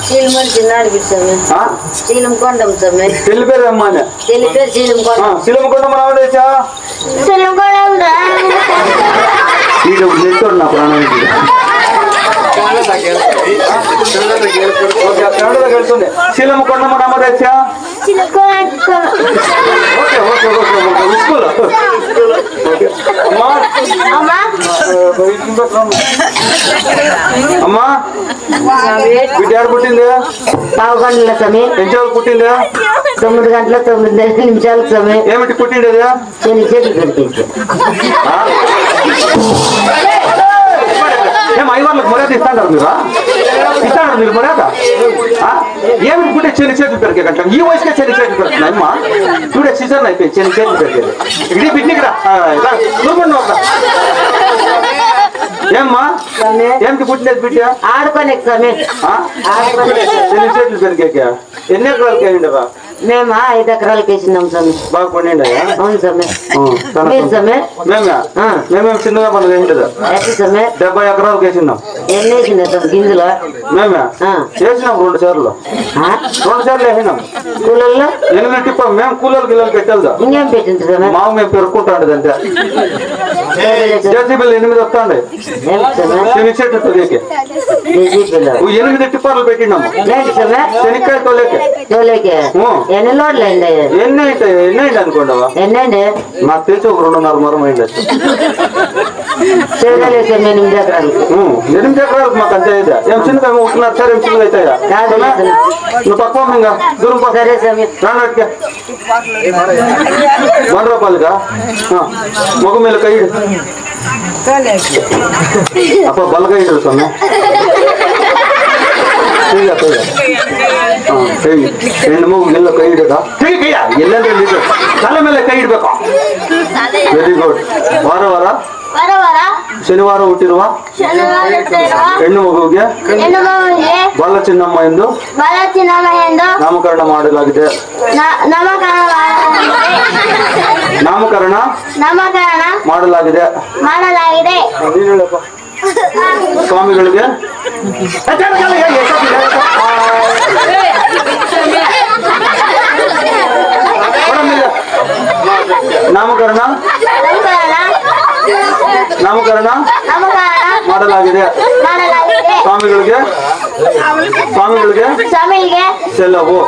చీలమని చిన్నాడు బిడ్డమే చీలం కొండం సమ్మె పెళ్లి పేరు అమ్మానే పెళ్లి పేరు చీలం కొండం శిలం కొండం రావడేచా చీలం కొండం నెట్టోడు నా ప్రాణానికి వెళ్తుంది శిలం కొండం రామదేచా okay okay okay okay school అమ్మా అమ్మా బిడ్డ ఎవరు పుట్టింది పావు గంటల సమయం ఎంతవరకు పుట్టింది 9 గంటల 9 నిమిషాలకు సమయం ఏమిటి పుట్టిండేది చెల్లి చేతులు కనిపించు ఏం ఐవాళ్ళకి మర్యాద ఇస్తాడారు మీరు మర్యాద ఏమిటి పుట్టే చెల్లి చేతులు పెరిగే గంట ఈ వయసుకే చెల్లి చేతులు పెరుగుతుంది అమ్మ చూడే సీజన్ అయిపోయింది చెల్లి చేతులు పెరిగేది ఇది పిక్నిక్ రా ఏమ్మా ఏమిటి పుట్టినది బిడ్డ ఆడుకోనే సమయం చెల్లి చేతులు పెరిగాక ఎన్ని ఎకరాలకి అయ్యిండరా మేము 5 ఎకరాలకు వేసినాం సమయం బాగా పండిండయా అవును సమయం సమయం మేమేం చిన్నగా పండుగ వేసిండదా ఎట్టి సమయం 70 ఎకరాలకు వేసినాం ఎన్ని వేసిందా గింజలు మేమే వేసినాం 2 సార్లు 2 సార్లు వేసినాం కూలల్లో 8 టిప్పం మేము కూలర్కి గిల్లలు పెట్టేదా ఇంకేం పెట్టింది సమయం మాకు మేము పెరుక్కుంటాండి అంతే జేసీబీలు 8 వస్తాండి చెనిక్చెట్టు 8 టిప్పర్లు పెట్టినాము శనిక్కాయ తోలేకే ఎన్ని లోడ్లు అయింది ఎన్ని అయింది అనుకోండవా ఎన్నండి నాకు తెలిసి ఒక 2.5 మరం అయింది చేయలేక 8 ఎకరాలు 8 ఎకరాలకు మాకు అంతే అయితే ఏం చిన్నగా ఉంటున్నారు సార్ ఏం చిన్నగా అవుతాయా నువ్వు పక్క ఇంకా దూరం సరే సమయం రానట్టుగా 100 రూపాయలుగా మొగ మీద కయ్యడు అప్ప బలగా ఇడు సొమ్మె రెండు ಮೂಗು ಎಲ್ಲ ಕೈ ಇಡಕ ಕೈಯ ಎಲ್ಲಂದ್ರೆ ತಲೆ ಮೇಲೆ ಕೈ ಇಡ್ಬೇಕು ವೆರಿ ಗುಡ್ ವಾರ ವಾರ ಶನಿವಾರ ಹುಟ್ಟಿರುವ ಹೆಣ್ಣು ಮಗುವಿಗೆ ಬಾಲ ಚಿನ್ನಮ್ಮ ಎಂದು ನಾಮಕರಣ ಮಾಡಲಾಗಿದೆ ನಾಮಕರಣ ಮಾಡಲಾಗಿದೆ ನೀನು ಹೇಳಪ್ಪ ಸ್ವಾಮಿಗಳಿಗೆ ನಾಮಕರಣ ಮಾಡಲಾಗಿದೆ ಸ್ವಾಮಿಗಳಿಗೆ ಸೆಲವು